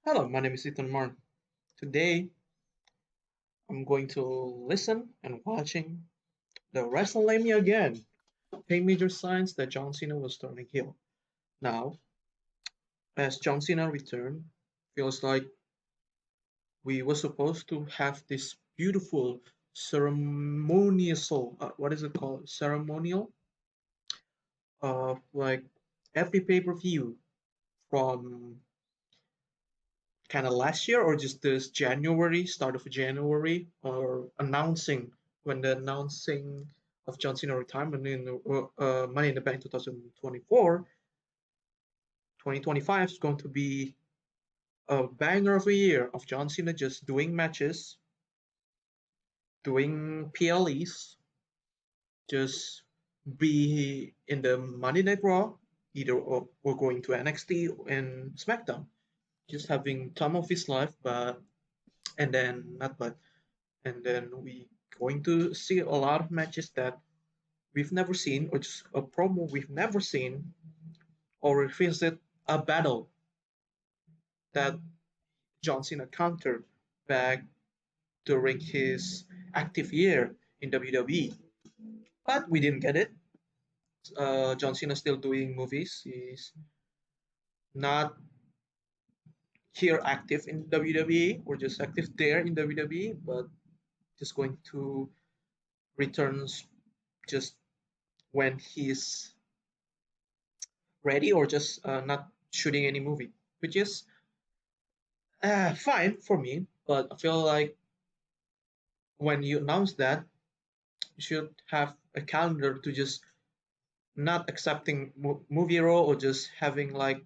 Hello, my name is EATENMARK. Today, I'm going to listen and watching the WrestleMania again. 10 major signs that John Cena was turning heel. Now, as John Cena returned, feels like we were supposed to have this beautiful ceremonial, what is it called? Ceremonial of like every pay-per-view from kind of last year or just this January, start of January, or announcing when the announcing of John Cena retirement in Money in the Bank 2024, 2025 is going to be a banger of a year of John Cena just doing matches, doing PLEs, just be in the Monday Night Raw, either or going to NXT and SmackDown, just having time of his life, but and then not but and then we going to see a lot of matches that we've never seen or just a promo we've never seen or revisit a battle that John Cena countered back during his active year in WWE. But we didn't get it. John Cena still doing movies. He's not here active in WWE or just active there in WWE, but just going to returns just when he's ready or just not shooting any movie, which is fine for me. But I feel like when you announce that, you should have a calendar to just not accepting movie role or just having like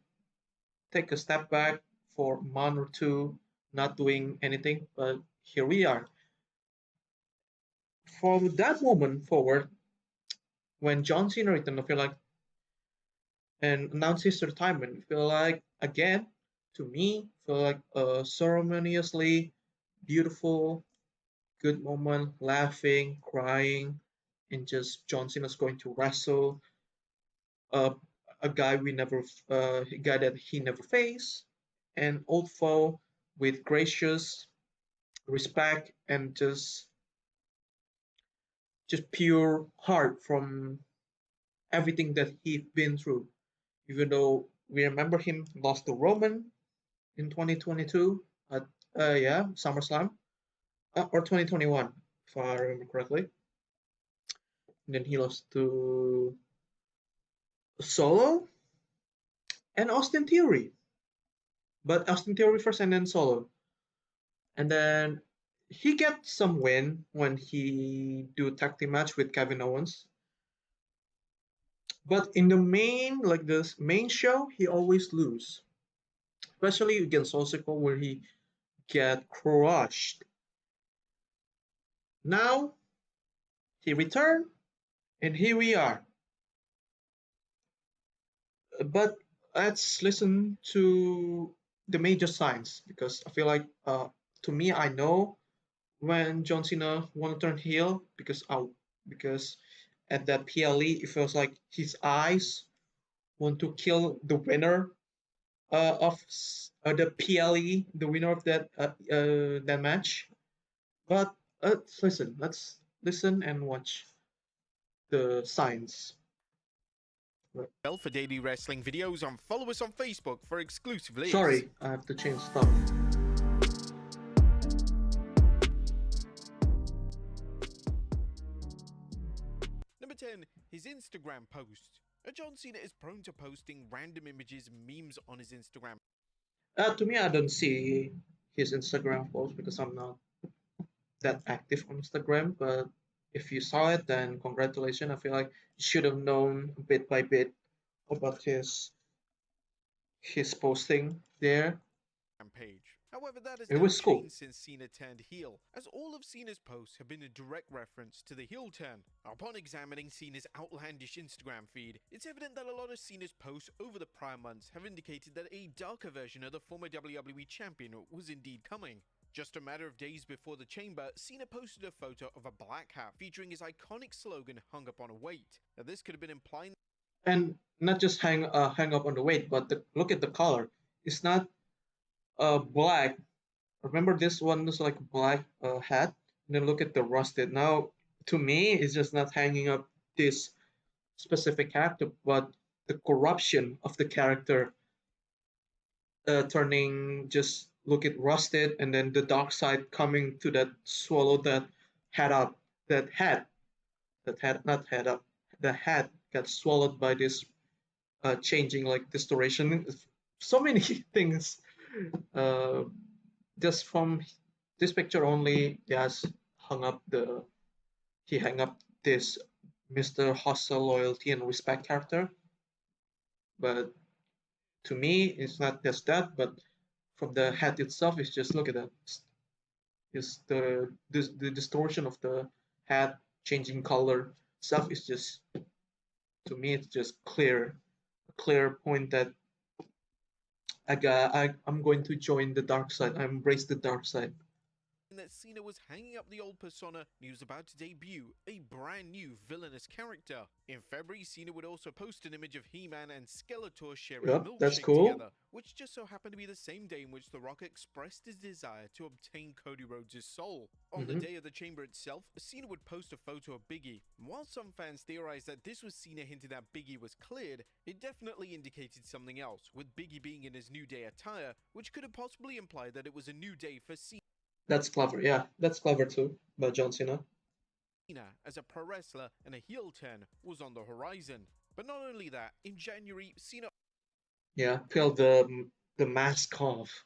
take a step back for a month or two, not doing anything. But here we are. From that moment forward, when John Cena returned, I feel like and announced his retirement, I feel like again to me, feel like a ceremoniously beautiful good moment, laughing, crying, and just John Cena's going to wrestle uh, a guy a guy that he never faced, an old foe with gracious respect and just pure heart from everything that he's been through. Even though we remember him lost to Roman in 2022 at SummerSlam or 2021 if I remember correctly. And then he lost to Solo and Austin Theory. But Austin Theory first and then Solo. And then he gets some win when he do tag team match with Kevin Owens. But in the main, like this main show, he always lose. Especially against Osaka where he get crushed. Now he returned and here we are. But let's listen to the major signs because I feel like to me I know when John Cena want to turn heel because at that PLE it feels like his eyes want to kill the winner of the PLE, the winner of that match. But let's listen and watch the signs. For daily wrestling videos and follow us on Facebook for exclusive links. Sorry, I have to change stuff. Number 10, his Instagram post. John Cena is prone to posting random images and memes on his Instagram. To me, I don't see his Instagram post because I'm not that active on Instagram. But if you saw it, then congratulations. I feel like you should have known bit by bit about his posting there. Page. However, that has It now was cool. changed since Cena turned heel, as all of Cena's posts have been a direct reference to the heel turn. Upon examining Cena's outlandish Instagram feed, it's evident that a lot of Cena's posts over the prior months have indicated that a darker version of the former WWE champion was indeed coming. Just a matter of days before the chamber, Cena posted a photo of a black hat featuring his iconic slogan hung up on a weight. Now this could have been implying And not just hang up on the weight, but look at the color. It's not Black. Remember this one was like black hat, and then look at the rusted. Now, to me, it's just not hanging up this specific character, but the corruption of the character, turning just look at rusted, and then the dark side coming to that swallow that head up, that head, that head not head up, the head got swallowed by this changing like distortion. So many things. Uh, just from this picture only, yes, hung up the he hung up this Mr. Hustle, loyalty, and respect character. But to me, it's not just that, but from the head itself, it's just look at that. It's the distortion of the head changing color stuff is just, to me, it's just a clear point that I'm going to join the dark side. I embrace the dark side. That Cena was hanging up the old persona and he was about to debut a brand new villainous character. In February, Cena would also post an image of He-Man and Skeletor sharing a Yep, that's milkshake cool. together, which just so happened to be the same day in which The Rock expressed his desire to obtain Cody Rhodes' soul. On the Hmm. day of the chamber itself, Cena would post a photo of Biggie. While some fans theorized that this was Cena hinting that Biggie was cleared, it definitely indicated something else, with Biggie being in his New Day attire, which could have possibly implied that it was a new day for Cena That's clever. Yeah, that's clever too by John Cena. as a pro wrestler and a heel turn was on the horizon. But not only that, in January, Cena Yeah, peel the mask off,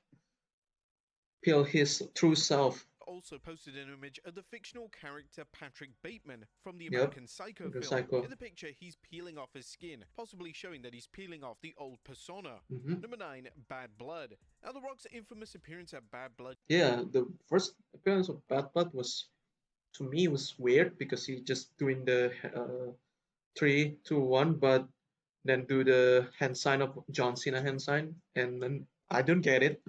peel his true self. also posted an image of the fictional character Patrick Bateman from the Yep, American Psycho the film. psycho. In the picture, he's peeling off his skin, possibly showing that he's peeling off the old persona. Hmm. Number 9, Bad Blood. Now, The Rock's infamous appearance at Bad Blood Yeah, the first appearance of Bad Blood was, to me, was weird because he just doing the 3, 2, 1, but then do the hand sign of John Cena hand sign, and then I don't get it.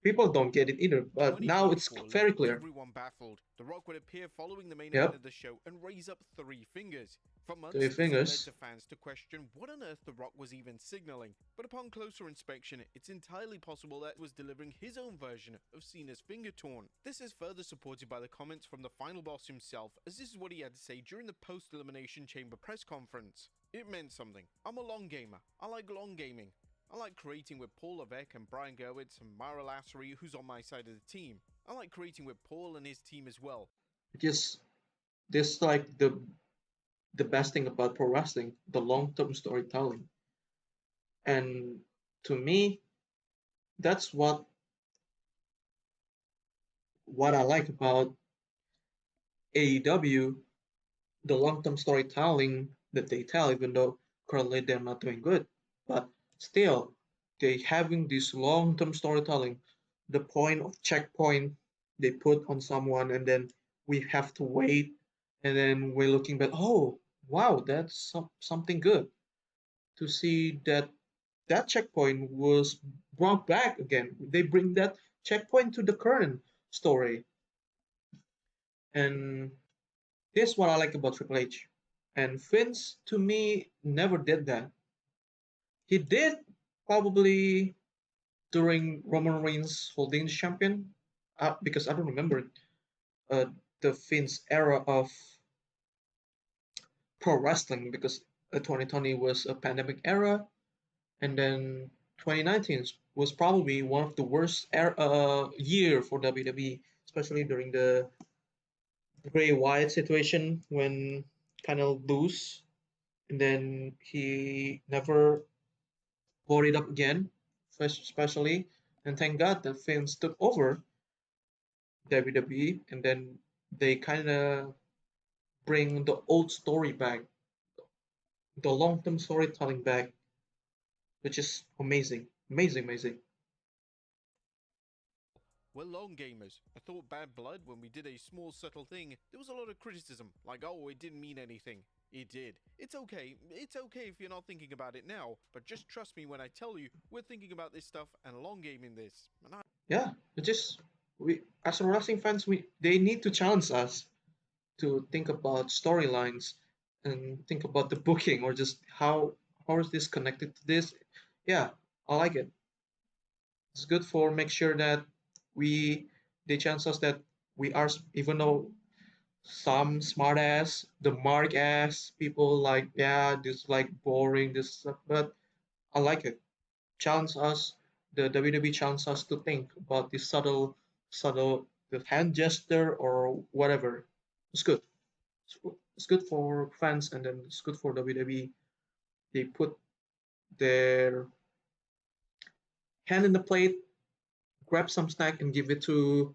People don't get it either, but now it's 2024 left very clear. everyone baffled. The Rock would appear following the main event Yep, of the show and raise up 3 fingers. For three months, this had led fingers. to fans to question what on earth The Rock was even signaling. But upon closer inspection, it's entirely possible that he was delivering his own version of Cena's finger torn. This is further supported by the comments from the final boss himself, as this is what he had to say during the post-elimination chamber press conference. It meant something. I'm a long gamer. I like long gaming. I like creating with Paul Levesque and Brian Gerwitz and Myra Lassery, who's on my side of the team. I like creating with Paul and his team as well. Just this like the best thing about pro wrestling, the long term storytelling, and to me, that's what I like about AEW, the long term storytelling that they tell, even though currently they're not doing good, but still they having this long term storytelling, the point of checkpoint they put on someone, and then we have to wait, and then we're looking back, oh wow, that's something good to see that that checkpoint was brought back again. They bring that checkpoint to the current story, and this is what I like about Triple H. And Vince, to me, never did that. He did probably during Roman Reigns holding the champion, because I don't remember uh, the Vince era of pro wrestling, because 2020 was a pandemic era, and then 2019 was probably one of the worst year for WWE, especially during the Bray Wyatt situation when kind of loose, and then he never brought it up again, especially. And thank God that Vince took over WWE, and then they kind of bring the old story back, the long-term storytelling back, which is amazing, amazing, amazing. We're long gamers. I thought Bad Blood, when we did a small subtle thing, there was a lot of criticism, like, oh, it didn't mean anything. It did. It's okay. It's okay if you're not thinking about it now, but just trust me when I tell you, we're thinking about this stuff and long gaming this. And Yeah, it just we as a wrestling fans, we they need to challenge us to think about storylines and think about the booking, or just how is this connected to this. Yeah, I like it. It's good for make sure that we the chances that we are even though some smart ass, the mark ass people like yeah this like boring this stuff, but I like it. Challenge us, the WWE challenge us to think about the subtle the hand gesture or whatever. It's good. It's good for fans and then it's good for WWE. They put their hand in the plate, grab some snack and give it to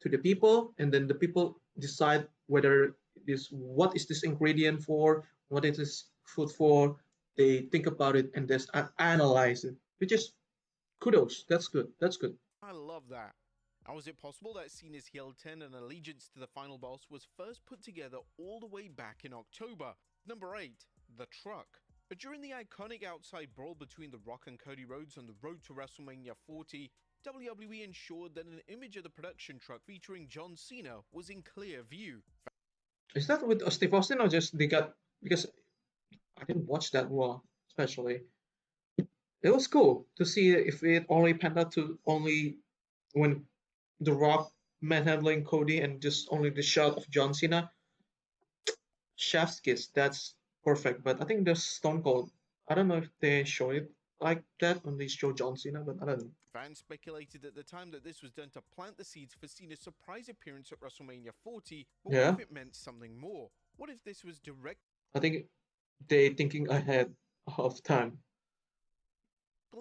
the people, and then the people decide whether this what is this ingredient for, what is this food for. They think about it and just analyze it, which is kudos. That's good. That's good. I love that. How is it possible that Cena's heel turn and allegiance to the final boss was first put together all the way back in October? Number 8. The Truck. But during the iconic outside brawl between The Rock and Cody Rhodes on the road to WrestleMania 40, WWE ensured that an image of the production truck featuring John Cena was in clear view. Is that with Steve Austin or just they got because I didn't watch that Raw especially. It was cool to see if it only panned out to only when The Rock manhandling Cody and just only the shot of John Cena. Chef's kiss. That's perfect. But I think the Stone Cold. I don't know if they show it like that when they show John Cena, but I don't know. Fans speculated at the time that this was done to plant the seeds for Cena's surprise appearance at WrestleMania 40, but what Yeah, if it meant something more? What if this was directly I think they thinking ahead of time.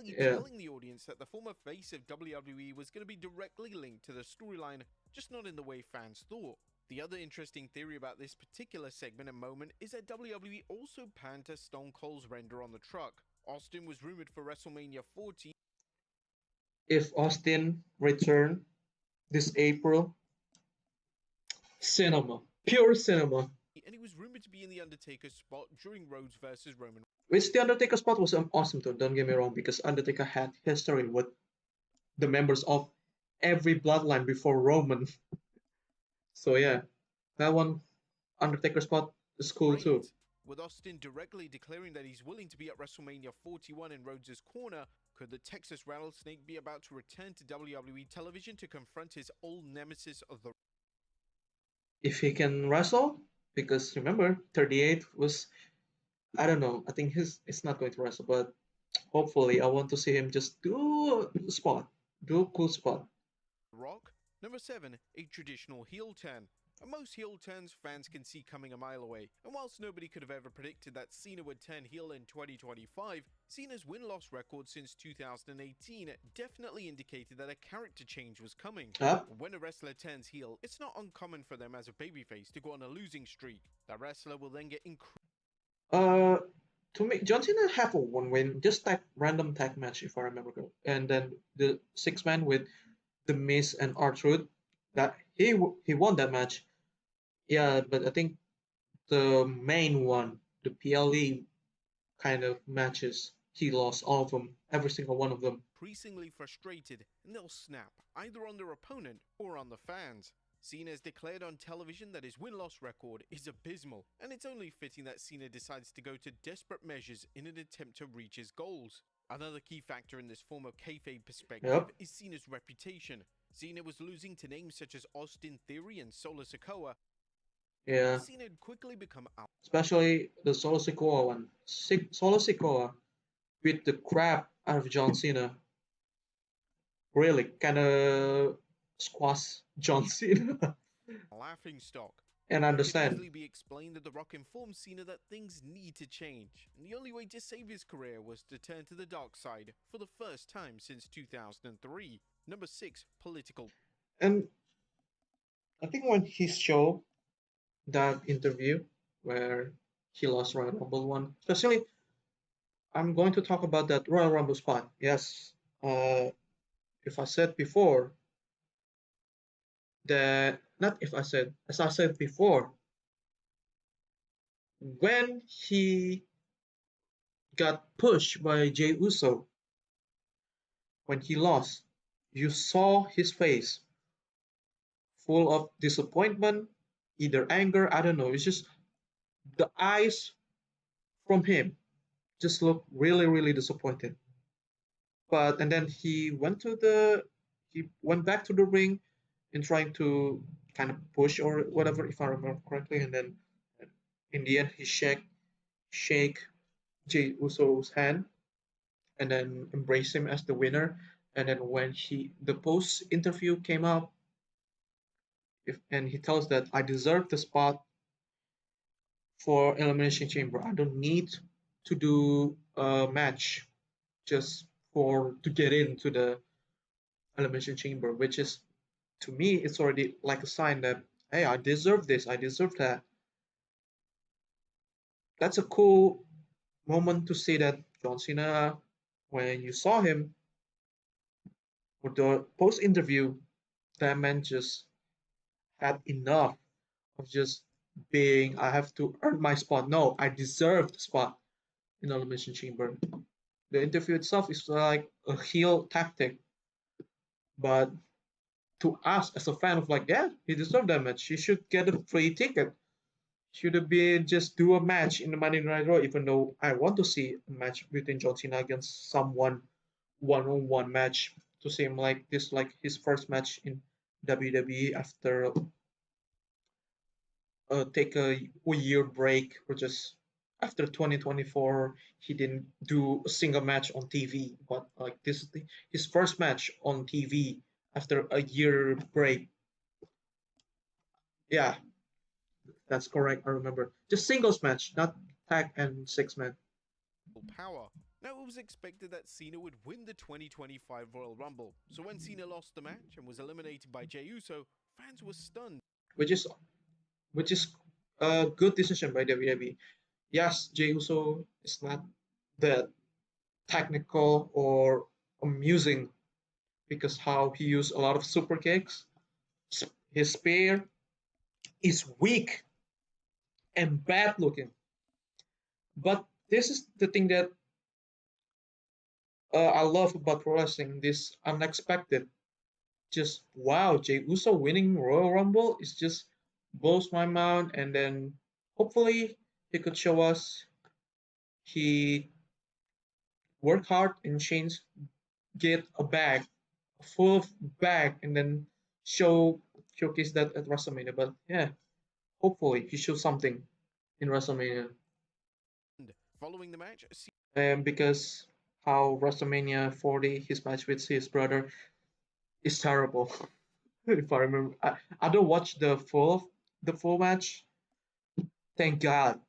Yeah, telling the audience that the former face of WWE was going to be directly linked to the storyline, just not in the way fans thought? The other interesting theory about this particular segment and moment is that WWE also panned to Stone Cold's render on the truck. Austin was rumored for WrestleMania 40, if Austin return this April, cinema, pure cinema. and he was rumored to be in The Undertaker's spot during Rhodes versus Roman. Which the Undertaker spot was awesome too. Don't get me wrong, because Undertaker had history with the members of every bloodline before Roman. So yeah, that one Undertaker spot is cool too. Great. With Austin directly declaring that he's willing to be at WrestleMania 41 in Rhodes' corner, could the Texas Rattlesnake be about to return to WWE television to confront his old nemesis of the If he can wrestle, because remember, 38 was I don't know. I think his it's not going to wrestle, but hopefully I want to see him just do a spot, do a cool spot. Rock? Number 7, a traditional heel turn. And most heel turns fans can see coming a mile away, and whilst nobody could have ever predicted that Cena would turn heel in 2025, Cena's win-loss record since 2018 definitely indicated that a character change was coming. Huh? When a wrestler turns heel, it's not uncommon for them as a babyface to go on a losing streak. That wrestler will then get Uh, to me, John Cena have a one win, just tag random tag match if I remember correctly, and then the 6 man with the Miz and R-Truth. That he won that match. Yeah, but I think the main one, the PLE kind of matches, he lost all of them, every single one of them. increasingly frustrated, and they'll snap, either on their opponent or on the fans. Cena has declared on television that his win-loss record is abysmal, and it's only fitting that Cena decides to go to desperate measures in an attempt to reach his goals. Another key factor in this form of kayfabe perspective Yep. is Cena's reputation. Cena was losing to names such as Austin Theory and Solo Sikoa. Yeah. Cena had quickly become out. Especially the Solo Sikoa one. Solo Sikoa with the crap out of John Cena really kind of squash John Cena. Laughing stock. And It could understand. easily be explained that The Rock informed Cena that things need to change, and the only way to save his career was to turn to the dark side for the first time since 2003. Number 6, political. And I think when he showed that interview where he lost Royal Rumble one, especially I'm going to talk about that Royal Rumble spot. Yes, if I said before that, not if I said, as I said before, when he got pushed by Jey Uso, when he lost, you saw his face full of disappointment, either anger, I don't know. It's just the eyes from him just look really, really disappointed. but and then he went back to the ring and trying to kind of push or whatever, if I remember correctly, and then in the end he shake Jey Uso's hand and then embrace him as the winner. And then when the post interview came out, and he tells that I deserve the spot for Elimination Chamber. I don't need to do a match just for to get into the Elimination Chamber, which is to me it's already like a sign that hey, I deserve this, I deserve that. That's a cool moment to say that John Cena, when you saw him for the post interview, that man just had enough of just being I have to earn my spot. No, I deserve the spot in the Elimination Chamber. The interview itself is like a heel tactic, but to us as a fan of like, yeah, he deserved that match. He should get a free ticket. Should have been just do a match in the Monday Night Raw, even though I want to see a match between John Cena against someone one-on-one match to see him like this, like his first match in WWE after take a year break, or just after 2024 he didn't do a single match on TV, but like this is his first match on TV after a year break. Yeah, that's correct. I remember just singles match, not tag and six man. Power. Now, it was expected that Cena would win the 2025 Royal Rumble, so when Cena lost the match and was eliminated by Jey Uso, fans were stunned. which is which is a good decision by WWE. Yes, Jey Uso is not that technical or amusing because how he used a lot of super kicks. His spear is weak and bad looking. But this is the thing that I love about pro wrestling. This unexpected, just wow, Jey Uso winning Royal Rumble is just blows my mind. And then hopefully he could show us he worked hard and change get a bag, a full of bag, and then showcase that at WrestleMania. But yeah, hopefully he shows something in WrestleMania. Following the match, And because how WrestleMania 40 his match with his brother is terrible. If I remember, I don't watch the full match. Thank God.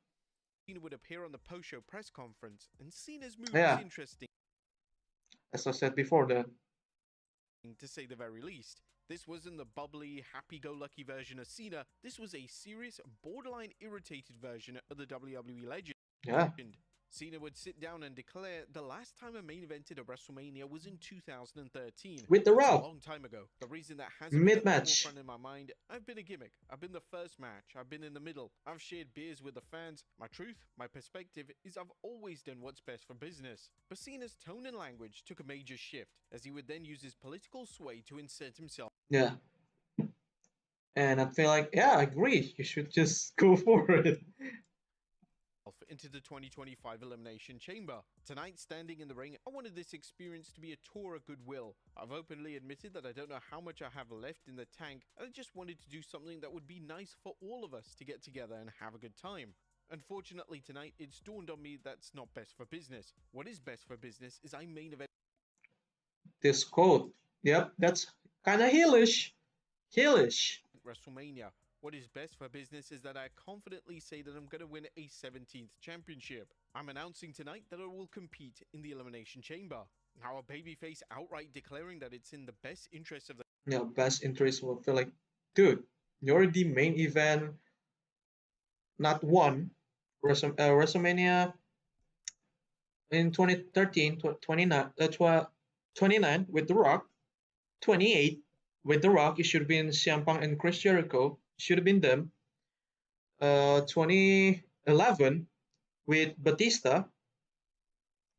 Cena would appear on the post-show press conference, and Cena's move was Yeah, interesting, as I said before, that to say the very least. This wasn't the bubbly, happy-go-lucky version of Cena. This was a serious, borderline irritated version of the WWE legend. yeah, Cena would sit down and declare the last time a main event at a WrestleMania was in 2013. with The That's a Rock long time ago. The reason that hasn't been mid at the match. forefront in my mind, I've been a gimmick. I've been the first match. I've been in the middle. I've shared beers with the fans. My truth, my perspective is I've always done what's best for business. But Cena's tone and language took a major shift, as he would then use his political sway to insert himself Yeah, and I feel like yeah, I agree. You should just go for it. into the 2025 Elimination Chamber. Tonight, standing in the ring, I wanted this experience to be a tour of goodwill. I've openly admitted that I don't know how much I have left in the tank, and I just wanted to do something that would be nice for all of us to get together and have a good time. Unfortunately, tonight, it's dawned on me that's not best for business. What is best for business is I main event This quote, yep, that's kind of heelish. Heelish. WrestleMania. What is best for business is that I confidently say that I'm going to win a 17th championship. I'm announcing tonight that I will compete in the Elimination Chamber. Now, a babyface outright declaring that it's in the best interest of the Yeah, best interest will feel like, dude, you're the main event, not one. WrestleMania in 2013, 29, 29 with The Rock, 28 with The Rock. It should have been CM Punk and Chris Jericho. Should have been them. 2011 with Batista.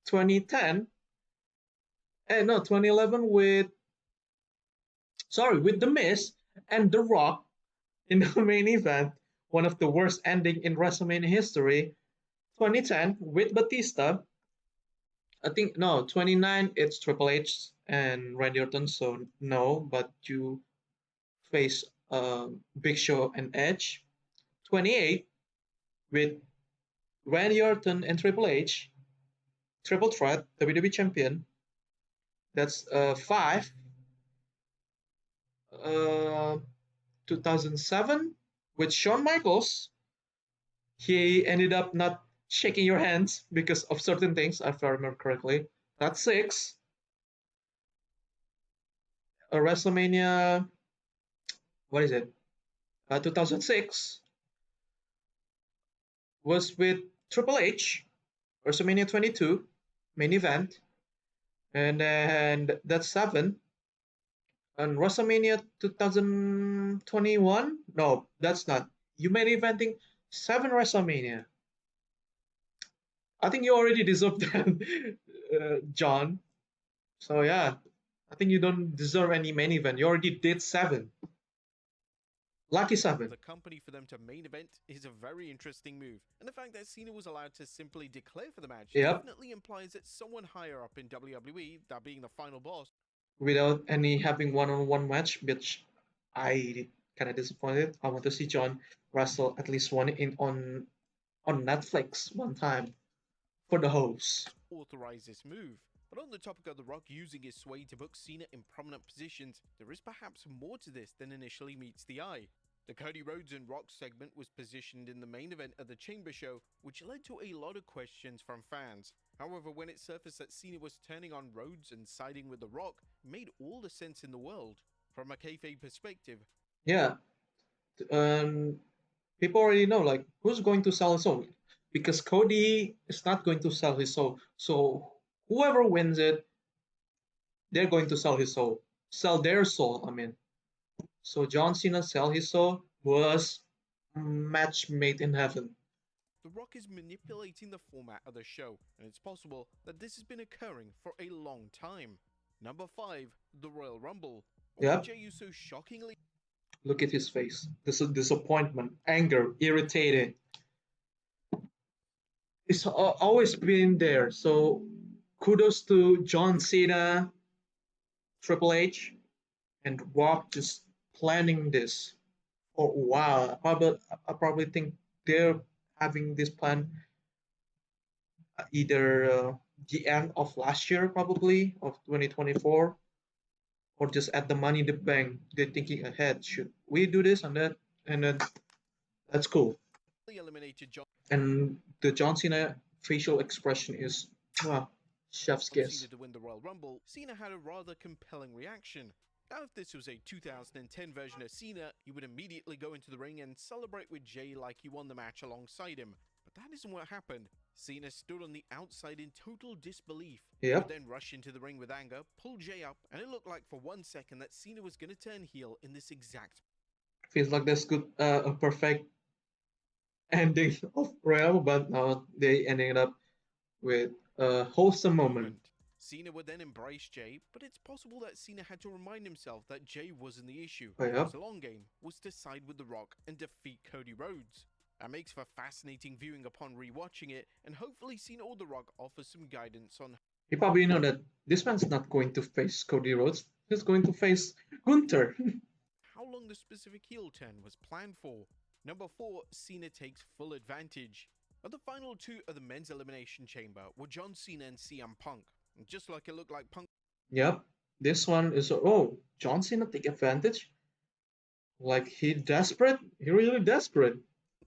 2010, and no, 2011 with with The Miz and The Rock in the main event. One of the worst ending in WrestleMania history. 2010 with Batista. I think no, 29 it's Triple H and Randy Orton, so no, but you face Big Show and Edge. 28 with Randy Orton and Triple H, triple threat WWE champion. That's 5. 2007 with Shawn Michaels. He ended up not shaking your hands because of certain things, if I remember correctly. That's 6. WrestleMania, what is it? 2006 was with Triple H, WrestleMania 22, main event. And then that's 7. And WrestleMania 2021? No, that's not. You main eventing 7 WrestleMania. I think you already deserve that, John. So yeah, I think you don't deserve any main event. You already did 7. Lucky 7. The company for them to main event is a very interesting move, and the fact that Cena was allowed to simply declare for the match Yep. definitely implies that someone higher up in WWE, that being the final boss, Without any having one-on-one match, which I kind of disappointed. I want to see John wrestle at least one in on Netflix one time for the host. authorized this move. But on the topic of The Rock using his sway to book Cena in prominent positions, there is perhaps more to this than initially meets the eye. The Cody Rhodes and Rock segment was positioned in the main event of the Chamber show, which led to a lot of questions from fans. However, when it surfaced that Cena was turning on Rhodes and siding with The Rock, it made all the sense in the world. From a kayfabe perspective, Yeah, um, people already know like who's going to sell his soul because Cody is not going to sell his soul. So whoever wins it, they're going to sell his soul, sell their soul. I mean, so John Cena sell his soul was match made in heaven. The Rock is manipulating the format of the show, and it's possible that this has been occurring for a long time. Number 5, the Royal Rumble. Although Yep. Jey Uso shockingly Look at his face. This is disappointment, anger, irritated. It's always been there. So kudos to John Cena, Triple H, and Rock just planning this for a while. I probably think they're having this plan either the end of last year, probably of 2024, or just at the Money in the Bank. They're thinking ahead. Should we do this and that? And then that's cool. eliminated John And the John Cena facial expression is wow, chef's Cena kiss. to win the Royal Rumble, Cena had a rather compelling reaction. Now, if this was a 2010 version of Cena, he would immediately go into the ring and celebrate with Jey like he won the match alongside him. But that isn't what happened. Cena stood on the outside in total disbelief. He would Yep, then rush into the ring with anger, pull Jey up, and it looked like for 1 second that Cena was going to turn heel in this exact feels like that's good, a perfect ending of Royal, but they ended up with a wholesome moment. moment. Cena would then embrace Jey, but it's possible that Cena had to remind himself that Jey wasn't the issue. Oh, yep. His long game was to side with The Rock and defeat Cody Rhodes. That makes for fascinating viewing upon rewatching it, and hopefully Cena or The Rock offers some guidance on You probably know that this man's not going to face Cody Rhodes. He's going to face Gunther. how long the specific heel turn was planned for. Number 4, Cena takes full advantage. But the final 2 of the men's elimination chamber were John Cena and CM Punk. And just like it looked like Punk Yep, this one is oh John Cena take advantage. Like he desperate. He really desperate.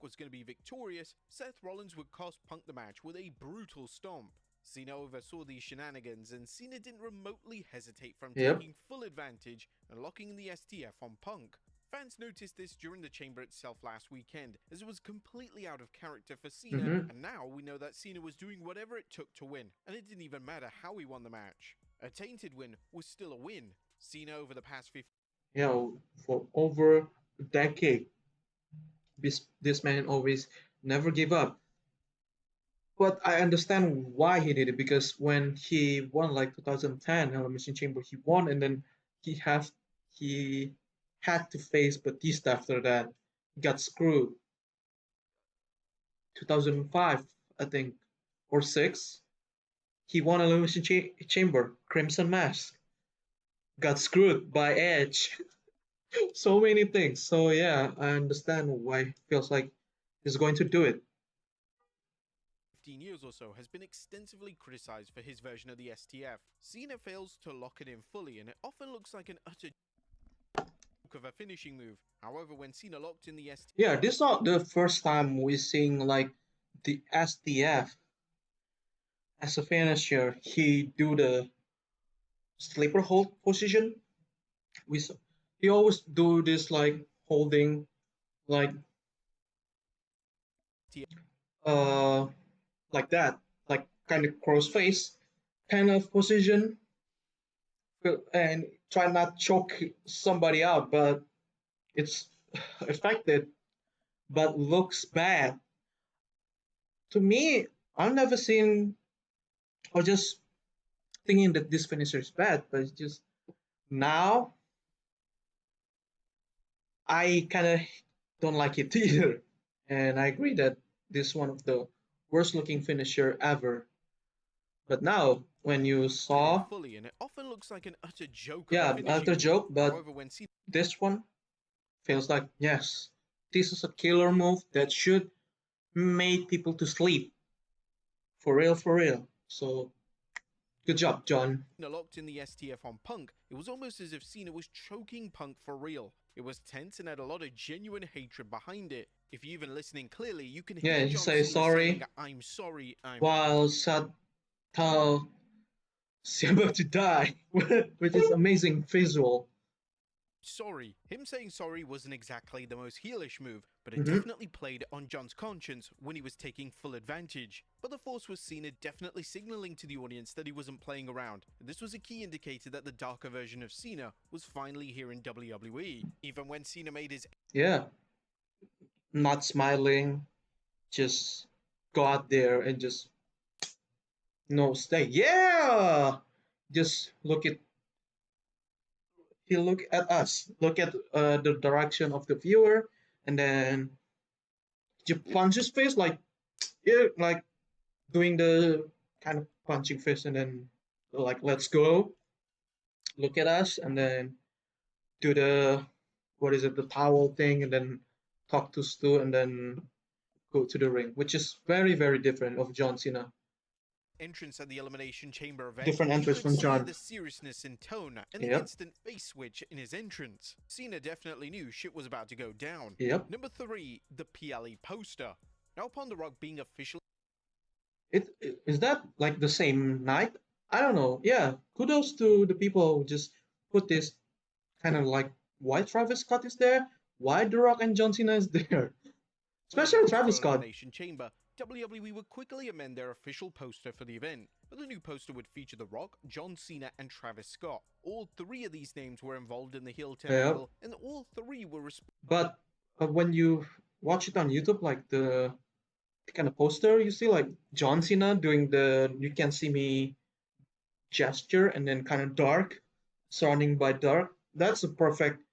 was going to be victorious, Seth Rollins would cost Punk the match with a brutal stomp. Cena oversaw these shenanigans, and Cena didn't remotely hesitate from Yep. taking full advantage and locking the STF on Punk. Fans noticed this during the chamber itself last weekend, as it was completely out of character for Cena, and now we know that Cena was doing whatever it took to win, and it didn't even matter how he won the match. A tainted win was still a win. Cena over the past 15 You know, for over a decade, this man always never give up. But I understand why he did it because when he won like 2010 Elimination Chamber, he won and then he has he had to face Batista after that. He got screwed. 2005, I think, or 6. He won Elimination Chamber, Crimson Mask, got screwed by Edge. So many things. So yeah, I understand why it feels like he's going to do it. 15 years or so, has been extensively criticized for his version of the STF. Cena fails to lock it in fully, and it often looks like an utter joke of a finishing move. However, when Cena locked in the STF, Yeah, this is not the first time we're seeing like the STF as a finisher. He do the sleeper hold position. We he always do this like holding like uh like that, like kind of cross face kind of position, and try not choke somebody out, but it's effective, but looks bad to me. I've never seen, or just thinking that this finisher is bad, but it's just now I kind of don't like it either, and I agree that this is one of the worst looking finisher ever. But now when you it in saw, fully, and it often looks like an utter joke of a yeah, finishing another move. joke, but However, when Cena this one feels like yes, this is a killer move that should make people to sleep for real, for real. So good job, John. locked in the STF on Punk, it was almost as if Cena was choking Punk for real. It was tense and had a lot of genuine hatred behind it. If you're even listening clearly, you can Yeah, hear he John says Cena saying, sorry "I'm sorry, I'm while Sato is about to die, which is amazing visual. sorry." Him saying sorry wasn't exactly the most heelish move, but it Mm-hmm. definitely played on John's conscience when he was taking full advantage. But the force was Cena definitely signaling to the audience that he wasn't playing around. This was a key indicator that the darker version of Cena was finally here in WWE. Even when Cena made his Yeah, not smiling, just go out there and just no stay. Yeah, just look at he look at us, look at the direction of the viewer, and then you punch his face like yeah, like doing the kind of punching fist, and then like let's go, look at us, and then do the what is it, the towel thing, and then talk to Stu, and then go to the ring, which is very very different of John Cena. entrance at the Elimination Chamber event, Different you entrance could from see John. the seriousness in tone and the Yep, instant face switch in his entrance. Cena definitely knew shit was about to go down. yep. Number 3, the PLE poster. Now, upon The Rock being officially Is that like the same night? I don't know. Yeah, kudos to the people who just put this kind of like why Travis Scott is there, why The Rock and John Cena is there, especially announced Travis for Scott. Elimination Chamber, WWE would quickly amend their official poster for the event. But the new poster would feature The Rock, John Cena, and Travis Scott. All three of these names were involved in the heel turn Yeah, angle, and all three were but when you watch it on YouTube, like the kind of poster, you see like John Cena doing the "You Can See Me" gesture, and then kind of dark, surrounding by dark. That's a perfect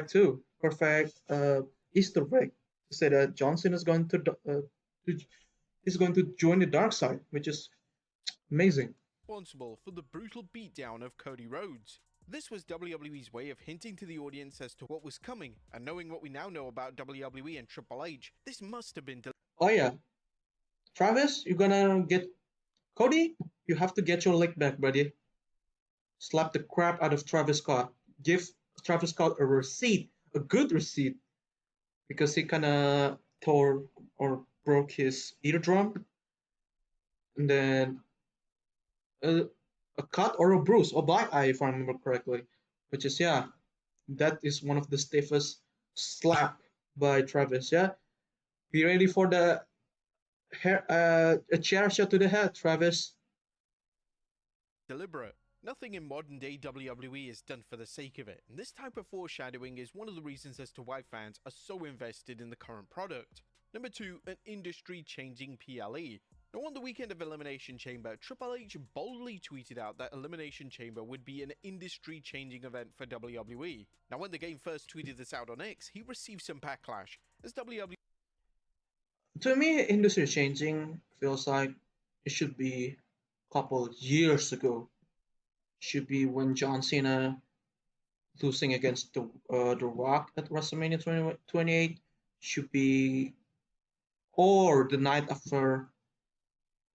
too. Perfect Easter egg to say that John Cena is going to is going to join the dark side, which is amazing. responsible for the brutal beatdown of Cody Rhodes. This was WWE's way of hinting to the audience as to what was coming, and knowing what we now know about WWE and Triple H, this must have been Oh yeah, Travis, you're gonna get Cody. You have to get your leg back, buddy. Slap the crap out of Travis Scott. Give Travis Scott a receipt, a good receipt, because he kind of tore or broke his eardrum, and then a, a cut or a bruise or black eye, if I remember correctly. Which is yeah, that is one of the stiffest slap by Travis. Yeah, be ready for the a chair shot to the head, Travis. deliberate. Nothing in modern day WWE is done for the sake of it, and this type of foreshadowing is one of the reasons as to why fans are so invested in the current product. Number 2, an industry changing PLE. Now, on the weekend of Elimination Chamber, Triple H boldly tweeted out that Elimination Chamber would be an industry changing event for WWE. Now, when the game first tweeted this out on X, he received some backlash, as WWE To me, industry changing feels like it should be couple years ago. Should be when John Cena losing against the Rock at WrestleMania 28. Should be, or the night after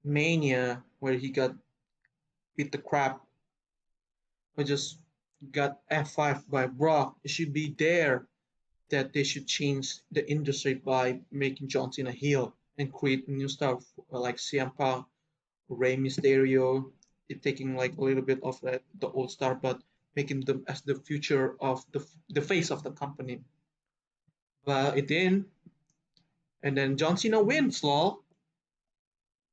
Mania where he got beat the crap or just got F5 by Brock. It should be there that they should change the industry by making John Cena heel and create new stuff like CM Punk, Rey Mysterio, it taking like a little bit of the old star, but making them as the future of the face of the company. But it didn't, and then John Cena wins, lol,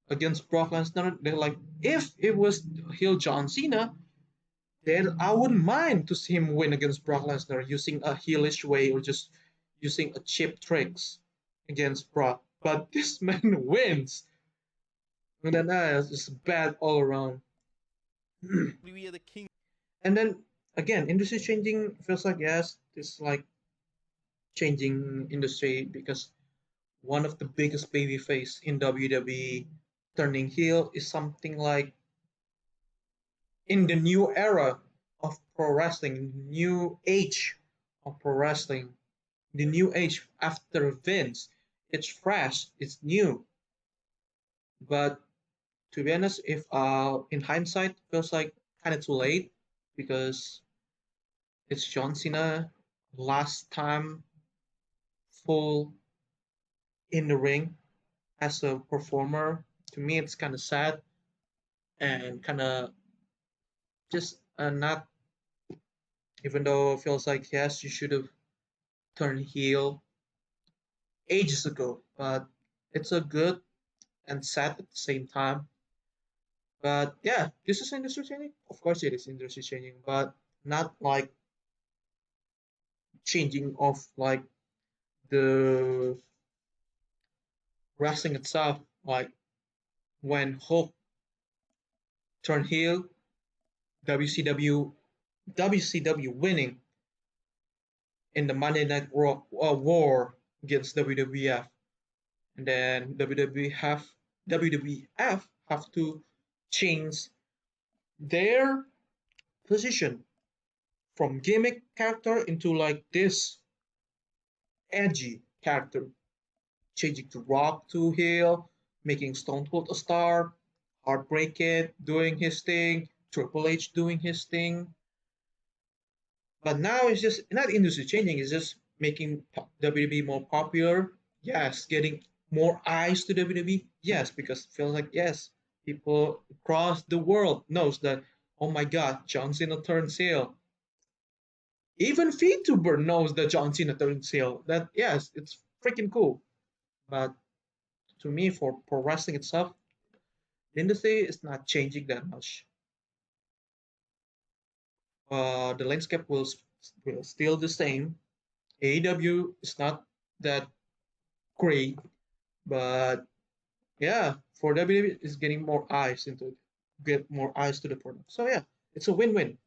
against Brock Lesnar. They're like, if it was heel John Cena, then I wouldn't mind to see him win against Brock Lesnar using a heelish way or just using a cheap tricks against Brock. But this man wins, and then it's just bad all around. We are the king. And then again, industry changing feels like yes, it's like changing industry because one of the biggest baby face in WWE turning heel is something like in the new era of pro wrestling, new age of pro wrestling, the new age after Vince. It's fresh, it's new. But to be honest, if in hindsight feels like kind of too late because it's John Cena last time full in the ring as a performer. To me, it's kind of sad and kind of just not. Even though it feels like yes, you should have turned heel ages ago, but it's a good and sad at the same time. But yeah, this is industry changing. Of course, it is industry changing, but not like changing of like the wrestling itself. Like when Hulk turned heel, WCW WCW winning in the Monday Night War against WWF, and then WWF have to change their position from gimmick character into like this edgy character, changing to Rock to heel, making Stone Cold a star, Heartbreak Kid doing his thing, Triple H doing his thing. But now it's just not industry changing, it's just making WWE more popular. Yes, getting more eyes to WWE. Yes, because it feels like yes, people across the world knows that oh my god, John Cena turned heel. Even VTuber knows that John Cena turned heel. That yes, it's freaking cool. But to me, for pro wrestling itself, the industry is not changing that much. The landscape will still the same. AEW is not that great, but yeah, for WWE is getting more eyes into it, get more eyes to the product. So yeah, it's a win-win.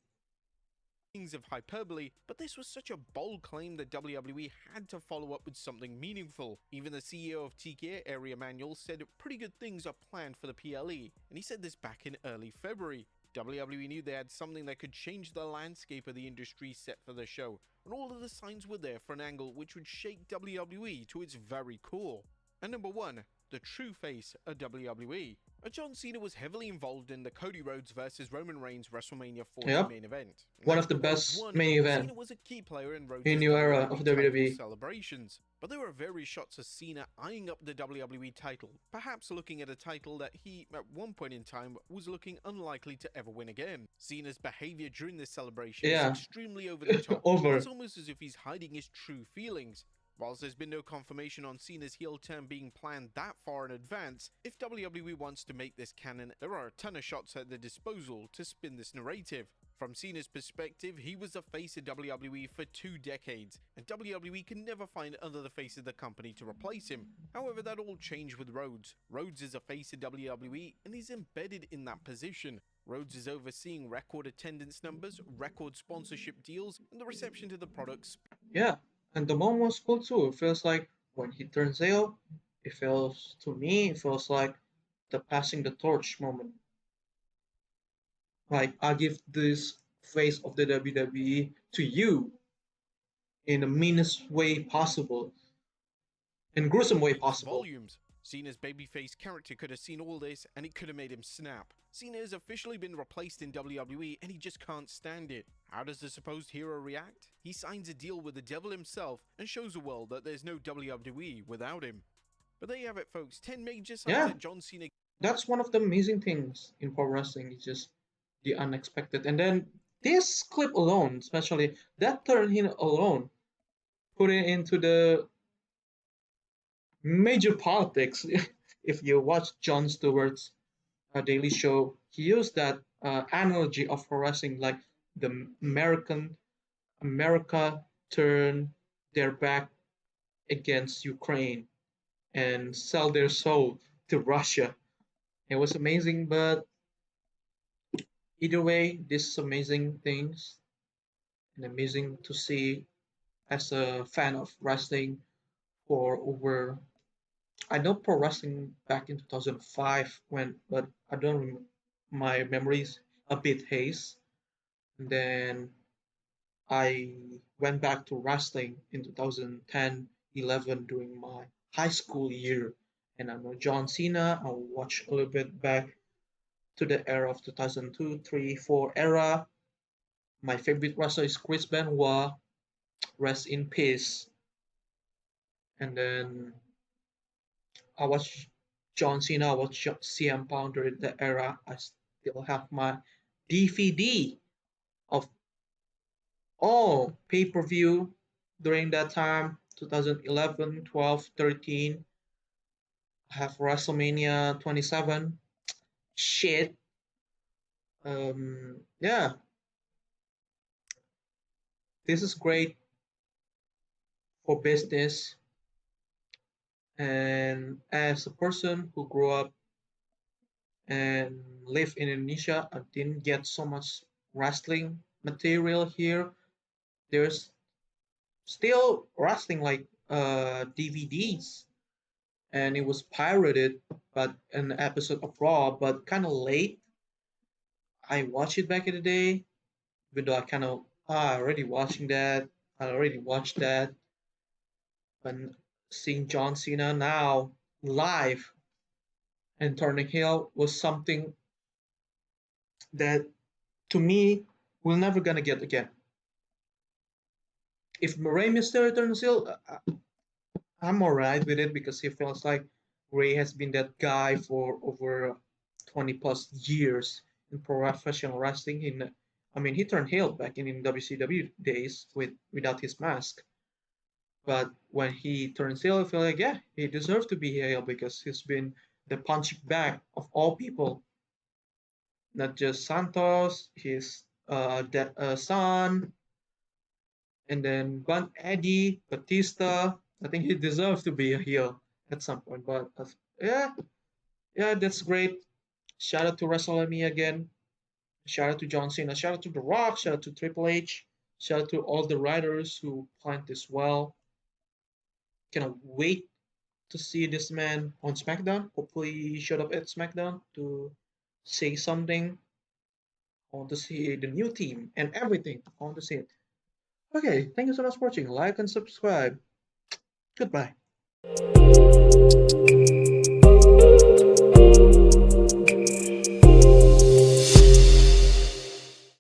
Of hyperbole, but this was such a bold claim that WWE had to follow up with something meaningful. Even the CEO of TK Area Manual said pretty good things are planned for the PLE, and he said this back in early February. WWE knew they had something that could change the landscape of the industry set for the show, and all of the signs were there for an angle which would shake WWE to its very core. And number 1, the true face of WWE. John Cena was heavily involved in the Cody Rhodes vs Roman Reigns WrestleMania 40 Yeah, main event. one And of the after Rhodes best won, main event Cena was a key player in in Rhodes' new era WWE of title WWE. celebrations. But there were various shots of Cena eyeing up the WWE title, perhaps looking at a title that he, at one point in time, was looking unlikely to ever win again. Cena's behavior during this celebration is Yeah, extremely over the top. over. It's almost as if he's hiding his true feelings. Whilst there's been no confirmation on Cena's heel turn being planned that far in advance, if WWE wants to make this canon, there are a ton of shots at their disposal to spin this narrative. From Cena's perspective, he was the face of WWE for 2 decades, and WWE can never find another face of the company to replace him. However, that all changed with Rhodes. Rhodes is a face of WWE, and he's embedded in that position. Rhodes is overseeing record attendance numbers, record sponsorship deals, and the reception to the products. Yeah, and the moment was cool too. It feels like when he turns heel, it feels to me, it feels like the passing the torch moment. Like, I give this face of the WWE to you in the meanest way possible, in gruesome way Speaks possible. volumes. Cena's babyface character could have seen all this and it could have made him snap. Cena has officially been replaced in WWE and he just can't stand it. How does the supposed hero react? He signs a deal with the devil himself and shows the world that there's no WWE without him. But there you have it, folks. 10 major signs Yeah, that John Cena. that's one of the amazing things in pro wrestling. It's just the unexpected. And then this clip alone, especially that turn in alone, put it into the major politics. If you watch Jon Stewart's Daily Show, he used that analogy of pro wrestling, like the America turn their back against Ukraine and sell their soul to Russia. It was amazing, but either way, this is amazing things and amazing to see as a fan of wrestling for over. I know pro wrestling back in 2005 when, but I don't. My memories a bit haze. And then I went back to wrestling in 2010, 11 during my high school year, and I know John Cena. I watched a little bit back to the era of 2002, 3, 4 era. My favorite wrestler is Chris Benoit. Rest in peace. And then I watched John Cena. I watched CM Punk during the era. I still have my DVD of all pay-per-view during that time, 2011, 12, 13. I have WrestleMania 27. Shit. Yeah, this is great for business. And as a person who grew up and lived in Indonesia, I didn't get so much wrestling material here. There's still wrestling like DVDs, and it was pirated, but an episode of Raw, but kind of late. I watched it back in the day, even though I kind of already watching that. I already watched that, but seeing John Cena now live and turning heel was something that to me we're never gonna get again. If Rey Mysterio turns heel, I'm alright with it because he feels like Rey has been that guy for over 20 plus years in professional wrestling. I mean, he turned heel back in WCW days without his mask. But when he turns heel, I feel like, yeah, he deserves to be heel because he's been the punching bag of all people, not just Santos, his son, and then Bun Eddie, Batista. I think he deserves to be a heel at some point. But yeah, yeah, that's great. Shout out to WrestleMania again. Shout out to John Cena. Shout out to The Rock. Shout out to Triple H. Shout out to all the writers who planned this well. Cannot wait to see this man on SmackDown. Hopefully, he showed up at SmackDown to say something. I want to see the new team and everything. I want to see it. Okay, thank you so much for watching. Like and subscribe. Goodbye.